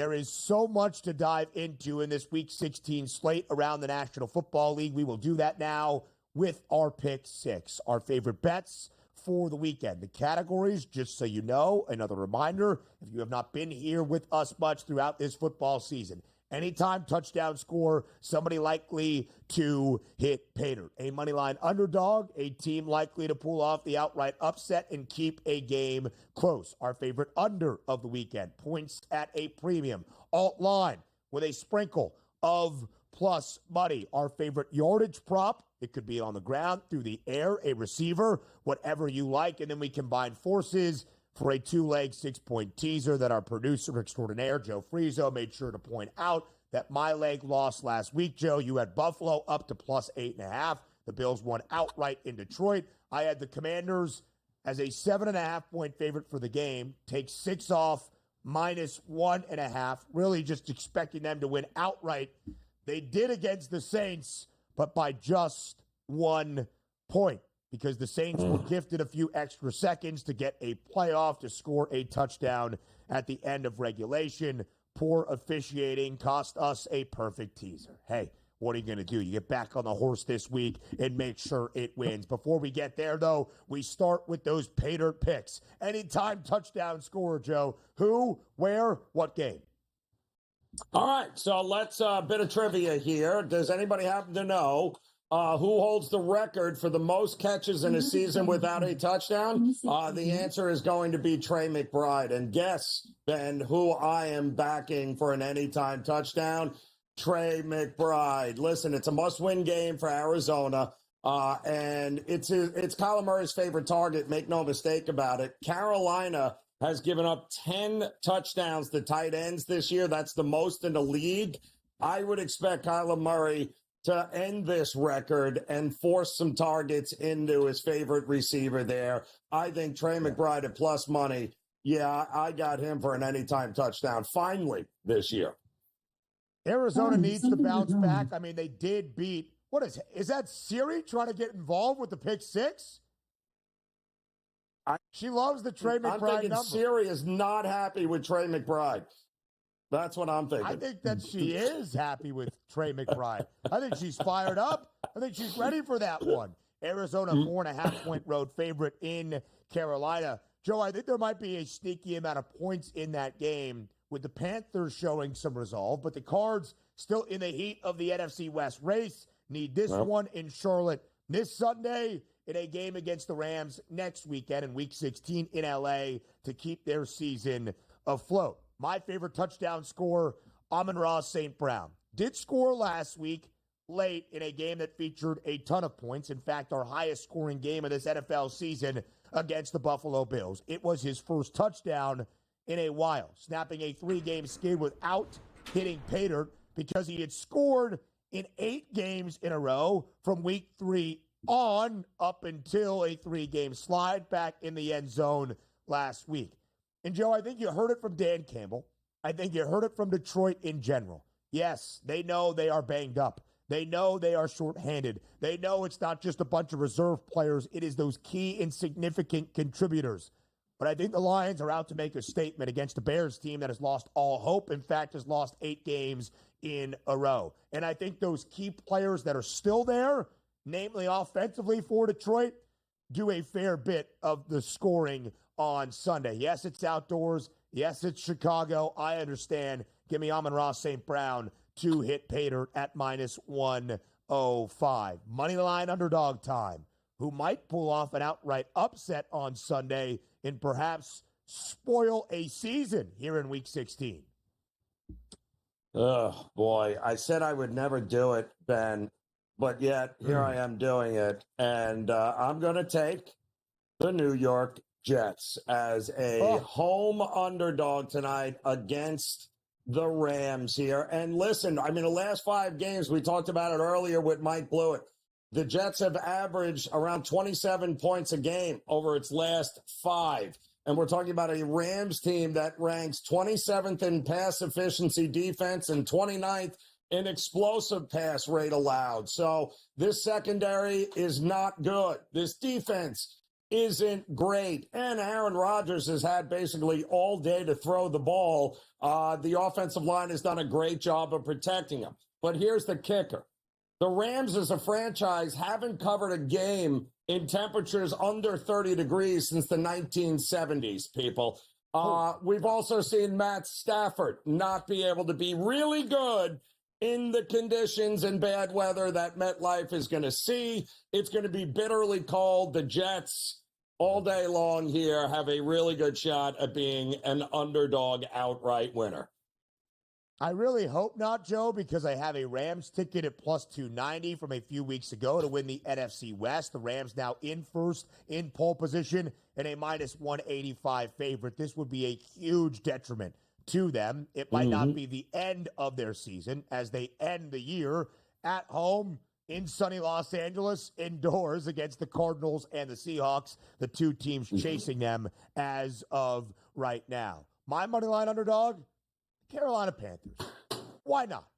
There is so much to dive into in this Week 16 slate around the National Football League. We will do that now with our Pick 6, our favorite bets for the weekend. The categories, just so you know, another reminder, if you have not been here with us much throughout this football season, anytime touchdown score, somebody likely to hit pay dirt. A moneyline underdog, a team likely to pull off the outright upset and keep a game close. Our favorite under of the weekend, points at a premium. Alt line with a sprinkle of plus money. Our favorite yardage prop, it could be on the ground, through the air, a receiver, whatever you like. And then we combine forces for a two-leg, 6-point teaser that our producer extraordinaire, Joe Frieso, made sure to point out that my leg lost last week. Joe, you had Buffalo up to plus 8.5. The Bills won outright in Detroit. I had the Commanders as a 7.5-point favorite for the game. Take 6 off, minus 1.5. Really just expecting them to win outright. They did against the Saints, but by just 1 point, because the Saints were gifted a few extra seconds to get a playoff, to score a touchdown at the end of regulation. Poor officiating cost us a perfect teaser. Hey, what are you going to do? You get back on the horse this week and make sure it wins. Before we get there, though, we start with those pay dirt picks. Anytime touchdown scorer, Joe. Who, where, what game? All right, so let's a bit of trivia here. Does anybody happen to know who holds the record for the most catches in a season without a touchdown? The answer is going to be Trey McBride. And guess, Ben, who I am backing for an anytime touchdown? Trey McBride. Listen, it's a must-win game for Arizona, and it's Kyler Murray's favorite target. Make no mistake about it. Carolina has given up 10 touchdowns to tight ends this year. That's the most in the league. I would expect Kyler Murray to end this record and force some targets into his favorite receiver there. I think Trey McBride at plus money, yeah, I got him for an anytime touchdown finally this year. Arizona needs to bounce back. I mean, they did beat, what is that Siri trying to get involved with the pick 6? She loves the Trey McBride I'm thinking number. Siri is not happy with Trey McBride. That's what I'm thinking. I think that she is happy with Trey McBride. I think she's fired up. I think she's ready for that one. Arizona, 4.5-point road favorite in Carolina. Joe, I think there might be a sneaky amount of points in that game, with the Panthers showing some resolve, but the Cards still in the heat of the NFC West race. Need this one in Charlotte this Sunday, in a game against the Rams next weekend in Week 16 in L.A. to keep their season afloat. My favorite touchdown scorer, Amon-Ra St. Brown, did score last week late in a game that featured a ton of points. In fact, our highest scoring game of this NFL season against the Buffalo Bills. It was his first touchdown in a while, snapping a 3-game skid without hitting pay dirt because he had scored in 8 games in a row from Week 3 on up until a 3-game slide back in the end zone last week. And, Joe, I think you heard it from Dan Campbell. I think you heard it from Detroit in general. Yes, they know they are banged up. They know they are shorthanded. They know it's not just a bunch of reserve players. It is those key and significant contributors. But I think the Lions are out to make a statement against the Bears team that has lost all hope. In fact, has lost 8 games in a row. And I think those key players that are still there, namely offensively for Detroit, do a fair bit of the scoring on Sunday. Yes, it's outdoors. Yes, it's Chicago. I understand. Give me Amon-Ra St. Brown to hit pay dirt at minus 105. Moneyline underdog time. Who might pull off an outright upset on Sunday and perhaps spoil a season here in Week 16. Oh, boy. I said I would never do it, Ben, but yet here I am doing it. And I'm going to take the New York Jets as a home underdog tonight against the Rams here. And listen, I mean, the last 5 games, we talked about it earlier with Mike Blewett. The Jets have averaged around 27 points a game over its last 5. And we're talking about a Rams team that ranks 27th in pass efficiency defense and 29th in explosive pass rate allowed. So this secondary is not good. This defense isn't great. And Aaron Rodgers has had basically all day to throw the ball. The offensive line has done a great job of protecting him. But here's the kicker. The Rams as a franchise haven't covered a game in temperatures under 30 degrees since the 1970s, people. We've also seen Matt Stafford not be able to be really good in the conditions and bad weather that MetLife is going to see. It's going to be bitterly cold. The Jets all day long here have a really good shot at being an underdog outright winner. I really hope not, Joe, because I have a Rams ticket at plus 290 from a few weeks ago to win the NFC West. The Rams now in first in pole position and a minus 185 favorite. This would be a huge detriment to them. It might not be the end of their season as they end the year at home in sunny Los Angeles, indoors against the Cardinals and the Seahawks, the two teams chasing them as of right now. My moneyline underdog, Carolina Panthers. Why not?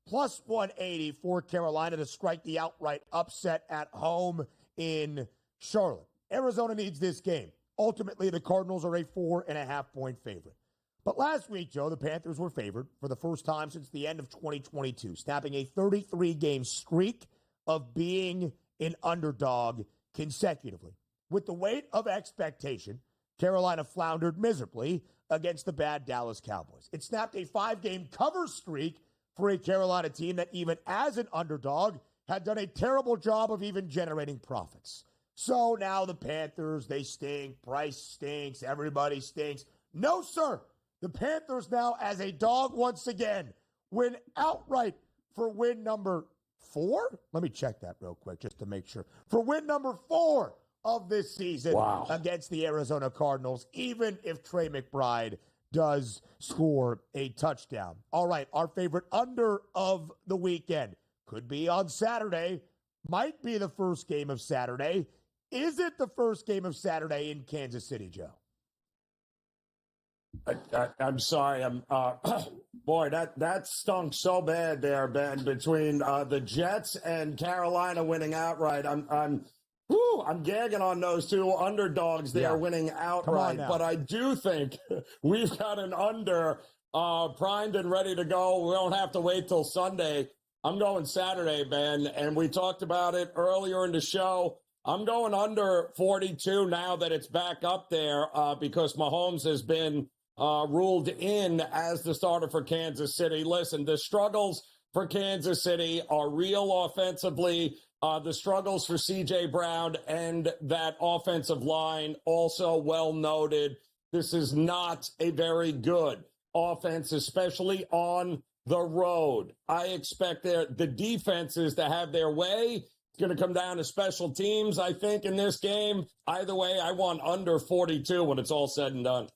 Plus 180 for Carolina to strike the outright upset at home in Charlotte. Arizona needs this game. Ultimately, the Cardinals are a 4.5-point favorite. But last week, Joe, the Panthers were favored for the first time since the end of 2022, snapping a 33-game streak of being an underdog consecutively. With the weight of expectation, Carolina floundered miserably against the bad Dallas Cowboys. It snapped a 5-game cover streak for a Carolina team that even as an underdog had done a terrible job of even generating profits. So now the Panthers, they stink. Price stinks. Everybody stinks. No, sir. The Panthers now as a dog once again win outright for win number 4. Let me check that real quick just to make sure. For win number 4 of this season against the Arizona Cardinals, even if Trey McBride does score a touchdown. All right, our favorite under of the weekend could be on Saturday, might be the first game of Saturday. Is it the first game of Saturday in Kansas City, Joe? I'm sorry. Boy, that stunk so bad there, Ben, between the Jets and Carolina winning outright. I'm gagging on those two underdogs there winning outright, but I do think we've got an under primed and ready to go. We don't have to wait till Sunday. I'm going Saturday, Ben, and we talked about it earlier in the show. I'm going under 42 now that it's back up there because Mahomes has been ruled in as the starter for Kansas City. Listen, the struggles for Kansas City are real offensively. The struggles for St.Brown and that offensive line also well noted. This is not a very good offense, especially on the road. I expect the defenses to have their way. It's going to come down to special teams, I think, in this game. Either way, I want under 42 when it's all said and done.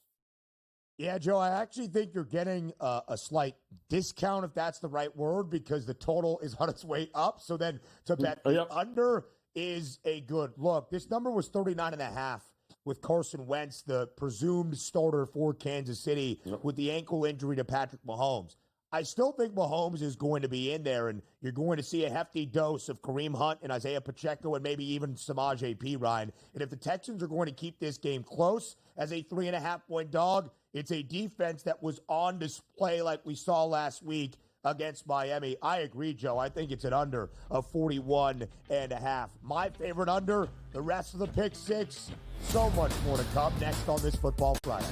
Yeah, Joe, I actually think you're getting a slight discount, if that's the right word, because the total is on its way up. So then to bet the under is a good look. This number was 39.5 with Carson Wentz, the presumed starter for Kansas City, with the ankle injury to Patrick Mahomes. I still think Mahomes is going to be in there, and you're going to see a hefty dose of Kareem Hunt and Isaiah Pacheco and maybe even Samaje Perine. And if the Texans are going to keep this game close as a 3.5-point dog, it's a defense that was on display like we saw last week against Miami. I agree, Joe. I think it's an under of 41.5. My favorite under, the rest of the pick six. So much more to come next on this Football Friday.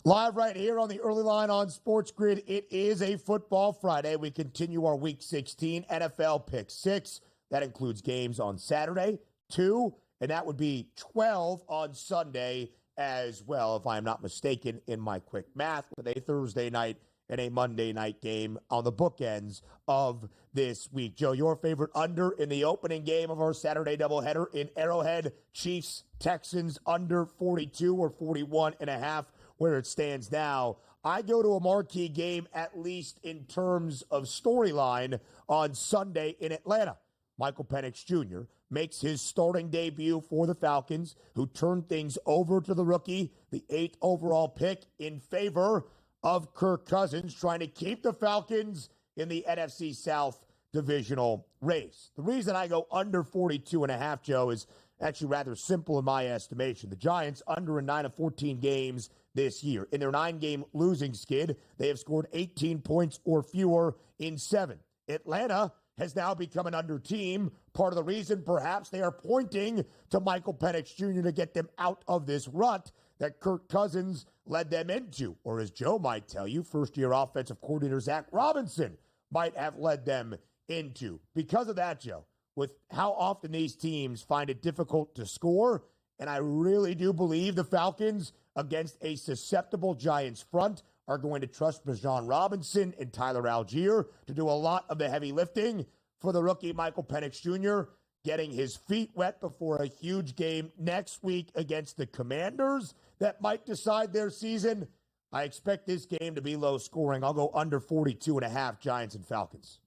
Live right here on the early line on SportsGrid. It is a Football Friday. We continue our Week 16 NFL Pick 6. That includes games on Saturday, 2, and that would be 12 on Sunday as well, if I'm not mistaken in my quick math, with a Thursday night and a Monday night game on the bookends of this week. Joe, your favorite under in the opening game of our Saturday doubleheader in Arrowhead, Chiefs, Texans, under 42 or 41.5. Where it stands now. I go to a marquee game, at least in terms of storyline, on Sunday in Atlanta. Michael Penix Jr. makes his starting debut for the Falcons, who turned things over to the rookie, the 8th overall pick, in favor of Kirk Cousins, trying to keep the Falcons in the NFC South divisional race. The reason I go under 42.5, Joe, is actually rather simple in my estimation. The Giants under a 9 of 14 games this year. In their 9-game losing skid, they have scored 18 points or fewer in 7. Atlanta has now become an under team. Part of the reason perhaps they are pointing to Michael Penix Jr. to get them out of this rut that Kirk Cousins led them into. Or as Joe might tell you, first-year offensive coordinator Zach Robinson might have led them into. Because of that, Joe, with how often these teams find it difficult to score, and I really do believe the Falcons against a susceptible Giants front are going to trust Bijan Robinson and Tyler Algier to do a lot of the heavy lifting for the rookie Michael Penix Jr., getting his feet wet before a huge game next week against the Commanders that might decide their season. I expect this game to be low scoring. I'll go under 42.5 Giants and Falcons.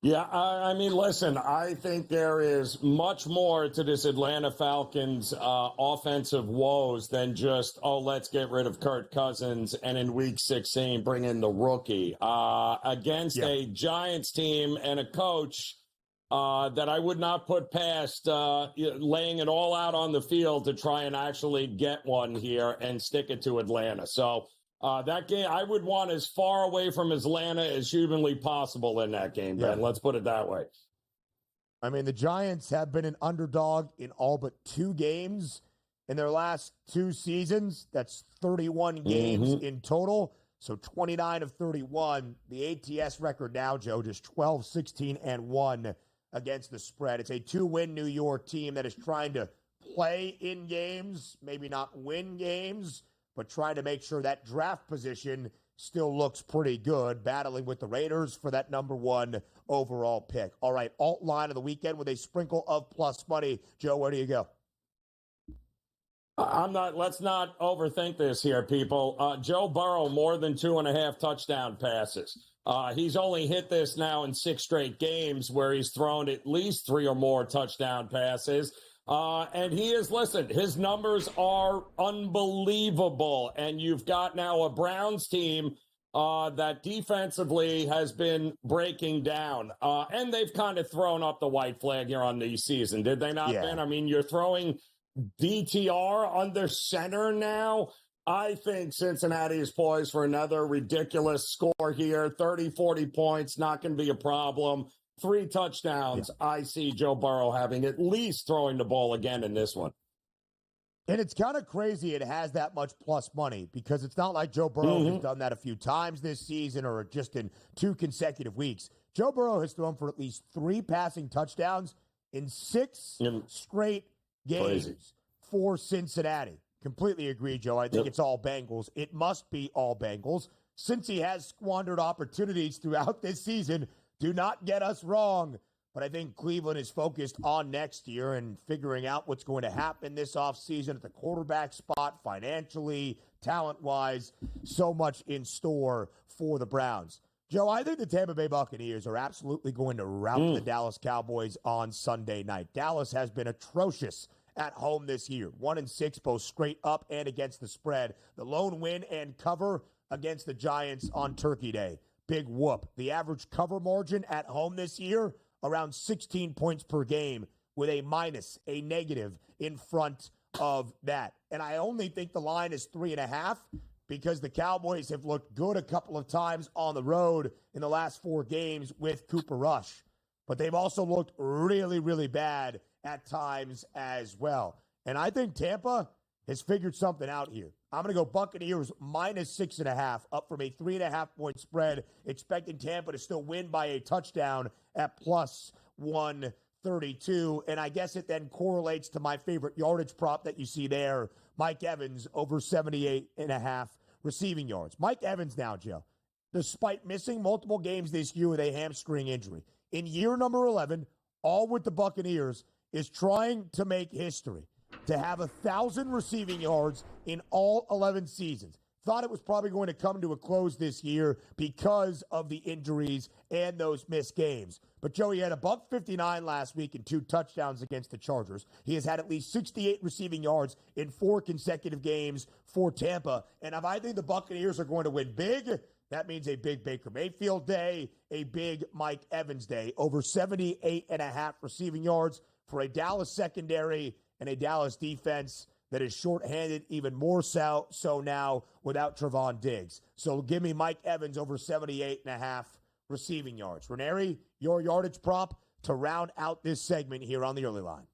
Yeah, I mean, listen, I think there is much more to this Atlanta Falcons offensive woes than just, let's get rid of Kirk Cousins and in Week 16 bring in the rookie. Against a Giants team and a coach that I would not put past laying it all out on the field to try and actually get one here and stick it to Atlanta. So that game, I would want as far away from Atlanta as humanly possible in that game, Ben. Let's put it that way. I mean, the Giants have been an underdog in all but 2 games in their last 2 seasons. That's 31 games in total. So 29 of 31. The ATS record now, Joe, just 12, 16, and 1 against the spread. It's a 2-win New York team that is trying to play in games, maybe not win games, but trying to make sure that draft position still looks pretty good, battling with the Raiders for that number 1 overall pick. All right, alt line of the weekend with a sprinkle of plus money. Joe, where do you go? Let's not overthink this here, people. Joe Burrow, more than 2.5 touchdown passes. He's only hit this now in 6 straight games where he's thrown at least 3 or more touchdown passes. And he is, listen, his numbers are unbelievable. And you've got now a Browns team that defensively has been breaking down. And they've kind of thrown up the white flag here on the season, did they not, Ben? I mean, you're throwing DTR under center now. I think Cincinnati is poised for another ridiculous score here. 30, 40 points, not going to be a problem. 3 touchdowns. I see Joe Burrow having at least throwing the ball again in this one. And it's kind of crazy it has that much plus money because it's not like Joe Burrow has done that a few times this season or just in 2 consecutive weeks. Joe Burrow has thrown for at least 3 passing touchdowns in 6 straight games for Cincinnati. Completely agree, Joe. I think it's all Bengals. It must be all Bengals. Since he has squandered opportunities throughout this season, do not get us wrong, but I think Cleveland is focused on next year and figuring out what's going to happen this offseason at the quarterback spot, financially, talent-wise. So much in store for the Browns. Joe, I think the Tampa Bay Buccaneers are absolutely going to rout the Dallas Cowboys on Sunday night. Dallas has been atrocious at home this year. 1-6, both straight up and against the spread. The lone win and cover against the Giants on Turkey Day. Big whoop. The average cover margin at home this year, around 16 points per game with a minus, a negative in front of that. And I only think the line is 3.5 because the Cowboys have looked good a couple of times on the road in the last 4 games with Cooper Rush. But they've also looked really, really bad at times as well. And I think Tampa has figured something out here. I'm going to go Buccaneers minus 6.5, up from a 3.5-point spread, expecting Tampa to still win by a touchdown at plus 132. And I guess it then correlates to my favorite yardage prop that you see there, Mike Evans over 78.5 receiving yards. Mike Evans now, Joe, despite missing multiple games this year with a hamstring injury, in year number 11, all with the Buccaneers, is trying to make history, to have 1,000 receiving yards in all 11 seasons. Thought it was probably going to come to a close this year because of the injuries and those missed games. But Joey had a $159 last week and 2 touchdowns against the Chargers. He has had at least 68 receiving yards in 4 consecutive games for Tampa. And if I think the Buccaneers are going to win big, that means a big Baker Mayfield day, a big Mike Evans day. Over 78.5 receiving yards for a Dallas secondary and a Dallas defense that is shorthanded even more so now without Trevon Diggs. So give me Mike Evans over 78.5 receiving yards. Ranieri, your yardage prop to round out this segment here on the early line.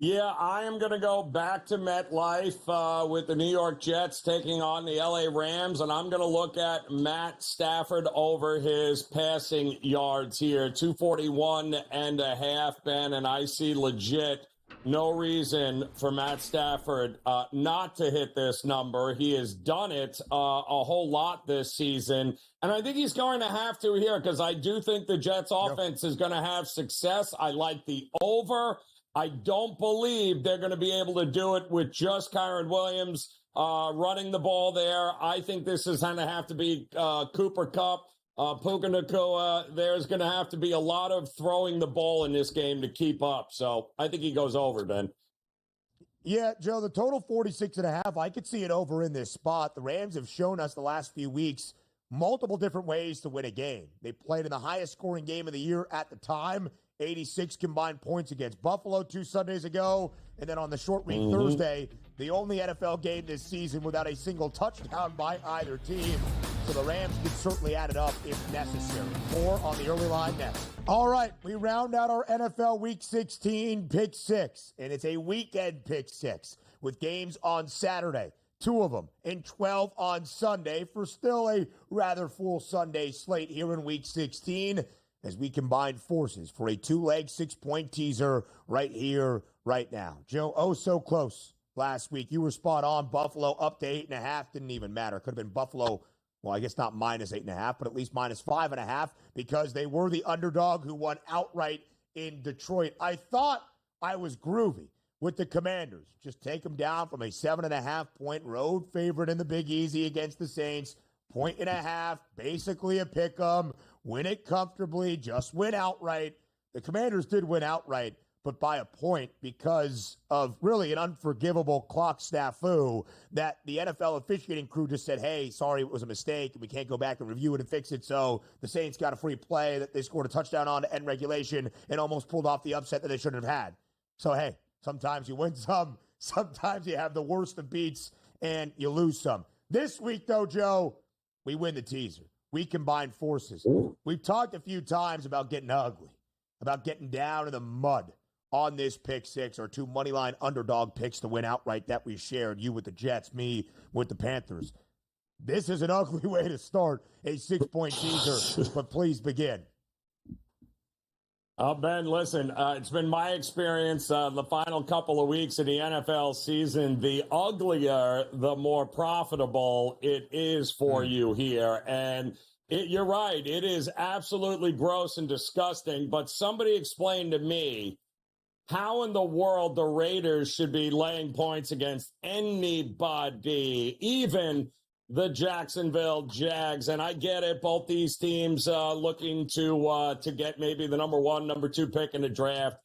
Yeah, I am going to go back to MetLife with the New York Jets taking on the LA Rams, and I'm going to look at Matt Stafford over his passing yards here, 241.5, Ben, and I see legit no reason for Matt Stafford not to hit this number. He has done it a whole lot this season, and I think he's going to have to here because I do think the Jets offense is going to have success. I like the over. I don't believe they're going to be able to do it with just Kyren Williams running the ball there. I think this is going to have to be Cooper Kupp, Puka Nacua. There's going to have to be a lot of throwing the ball in this game to keep up. So I think he goes over, Ben. Yeah, Joe, the total 46.5, I could see it over in this spot. The Rams have shown us the last few weeks multiple different ways to win a game. They played in the highest scoring game of the year at the time, 86 combined points against Buffalo 2 Sundays ago. And then on the short week Thursday, the only NFL game this season without a single touchdown by either team. So the Rams could certainly add it up if necessary. More on the early line next. All right, we round out our NFL Week 16 Pick 6. And it's a weekend Pick 6 with games on Saturday, 2 of them, and 12 on Sunday for still a rather full Sunday slate here in Week 16. As we combine forces for a 2-leg, 6-point teaser right here, right now. Joe, oh, so close last week. You were spot on. Buffalo up to 8.5. Didn't even matter. Could have been Buffalo, well, I guess not minus 8.5, but at least minus 5.5 because they were the underdog who won outright in Detroit. I thought I was groovy with the Commanders. Just take them down from a 7.5-point road favorite in the Big Easy against the Saints. 1.5, basically a pick 'em. Win it comfortably, just win outright. The Commanders did win outright, but by a point because of really an unforgivable clock snafu that the NFL officiating crew just said, hey, sorry, it was a mistake, and we can't go back and review it and fix it. So the Saints got a free play that they scored a touchdown on to end regulation and almost pulled off the upset that they shouldn't have had. So, hey, sometimes you win some, sometimes you have the worst of beats and you lose some. This week, though, Joe, we win the teaser. We combine forces. We've talked a few times about getting ugly, about getting down in the mud on this pick 6, or 2 moneyline underdog picks to win outright that we shared, you with the Jets, me with the Panthers. This is an ugly way to start a 6-point teaser, but please begin. Ben, listen, it's been my experience the final couple of weeks of the NFL season, the uglier, the more profitable it is for you here. And you're right, it is absolutely gross and disgusting, but somebody explained to me how in the world the Raiders should be laying points against anybody, even the Jacksonville Jags. And I get it, both these teams looking to get maybe the number 1, number 2 pick in the draft.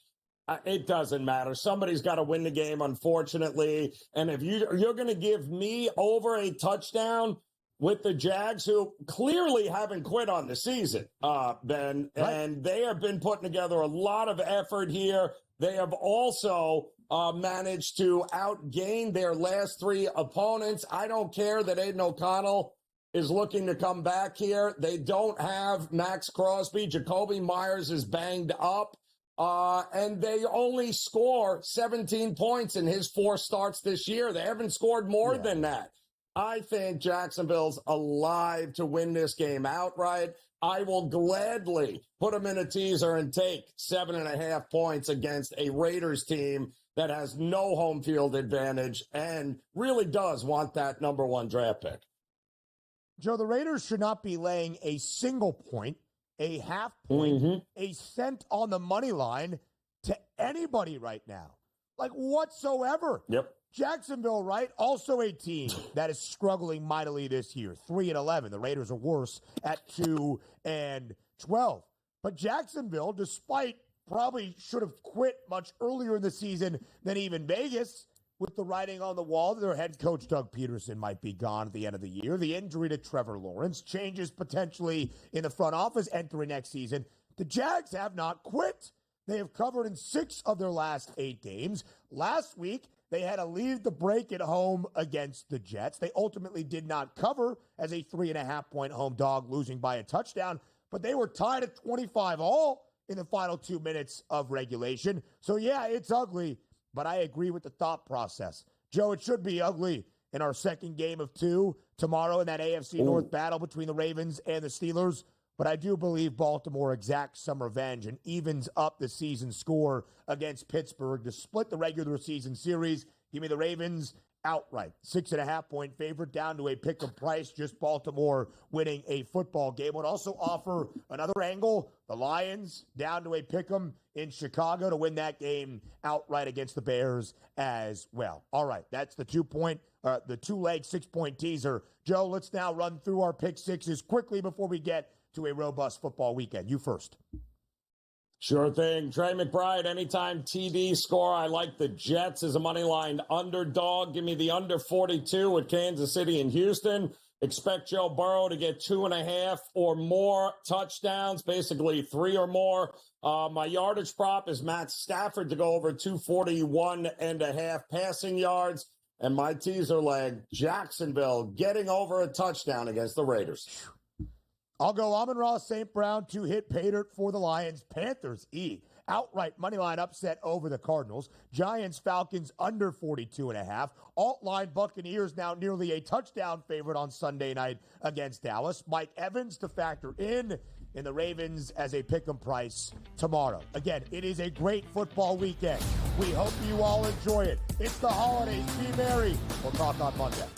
It doesn't matter. Somebody's got to win the game, unfortunately. And if you're going to give me over a touchdown with the Jags, who clearly haven't quit on the season, Ben, right. And they have been putting together a lot of effort here. They have also managed to outgain their last 3 opponents. I don't care that Aiden O'Connell is looking to come back here. They don't have Max Crosby. Jacoby Myers is banged up. And they only score 17 points in his 4 starts this year. They haven't scored more than that. I think Jacksonville's alive to win this game outright. I will gladly put them in a teaser and take 7.5 points against a Raiders team that has no home field advantage and really does want that number 1 draft pick. Joe, the Raiders should not be laying a single point, a half point, a cent on the money line to anybody right now. Like whatsoever. Yep. Jacksonville, right? Also a team that is struggling mightily this year. 3-11. The Raiders are worse at 2-12. But Jacksonville, despite probably should have quit much earlier in the season than even Vegas, with the writing on the wall, their head coach Doug Peterson might be gone at the end of the year. The injury to Trevor Lawrence, changes potentially in the front office entering next season. The Jags have not quit. They have covered in 6 of their last 8 games. Last week, they had to leave the break at home against the Jets. They ultimately did not cover as a 3.5-point home dog, losing by a touchdown, but they were tied at 25 all in the final 2 minutes of regulation. So, yeah, it's ugly, but I agree with the thought process. Joe, it should be ugly in our second game of 2 tomorrow in that AFC North battle between the Ravens and the Steelers. But I do believe Baltimore exacts some revenge and evens up the season score against Pittsburgh to split the regular season series. Give me the Ravens outright. 6.5-point favorite down to a pick-em price. Just Baltimore winning a football game. Would also offer another angle. The Lions down to a pick-em in Chicago to win that game outright against the Bears as well. All right, that's the 2-leg 6-point teaser. Joe, let's now run through our pick sixes quickly before we get to a robust football weekend. You first. Sure thing. Trey McBride, anytime TD score. I like the Jets as a moneyline underdog. Give me the under 42 with Kansas City and Houston. Expect Joe Burrow to get 2.5 or more touchdowns, basically 3 or more. My yardage prop is Matt Stafford to go over 241.5 passing yards. And my teaser leg, Jacksonville getting over a touchdown against the Raiders. I'll go Amon-Ra St.Brown to hit Pater for the Lions. Panthers, outright moneyline upset over the Cardinals. Giants, Falcons under 42.5. Alt line Buccaneers now nearly a touchdown favorite on Sunday night against Dallas. Mike Evans to factor in the Ravens as a pick-em price tomorrow. Again, it is a great football weekend. We hope you all enjoy it. It's the holidays. Be merry. We'll talk on Monday.